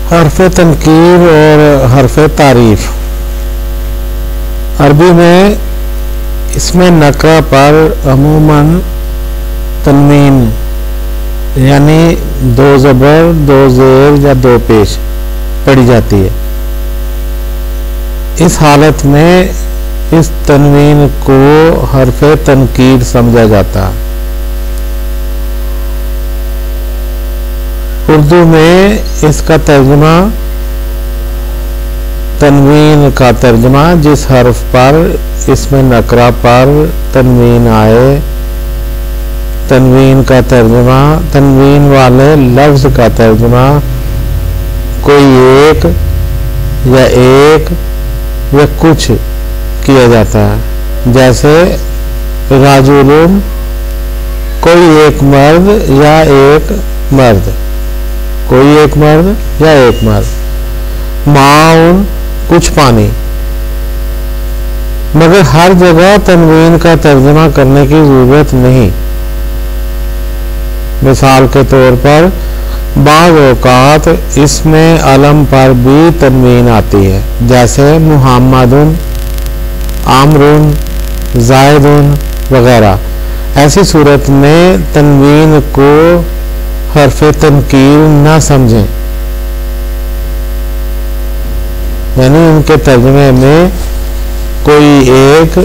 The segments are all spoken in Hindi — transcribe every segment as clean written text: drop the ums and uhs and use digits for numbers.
हर्फ तनकीर और हर्फ तारीफ। अरबी में इसमें नकरा पर अमूमन तनवीन यानी दो ज़बर, दो ज़ेर या दो पेश पढ़ी जाती है। इस हालत में इस तनवीन को हर्फ तनकीर समझा जाता है। उर्दू में इसका तर्जुमा तनवीन का तर्जुमा जिस हर्फ पर इसमें नकरा पर तनवीन आए, तनवीन का तर्जुमा, तनवीन वाले लफ्ज का तर्जुमा कोई एक या कुछ किया जाता है। जैसे राजुलुन कोई एक मर्द या एक मर्द, कोई एक मर्द या एक मर्द। माउन कुछ पानी। मगर हर जगह तनवीन का तर्जुमा करने की जरूरत नहीं। मिसाल के तौर पर बाज़ औक़ात इसमें अलम पर भी तनवीन आती है, जैसे मुहम्मदुन, आमरुन, जायदुन वगैरह। ऐसी सूरत में तनवीन को हर्फ तनकीर न समझें, यानी उनके तर्जुमे में कोई एक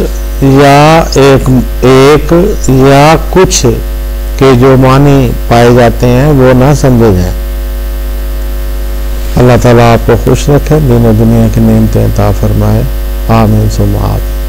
या कुछ के जो मानी पाए जाते हैं वो ना समझे जाए। अल्लाह ताला आपको खुश रखे, दीन और दुनिया की नेमतें अता फरमाए। आमीन सुम्मा आमीन।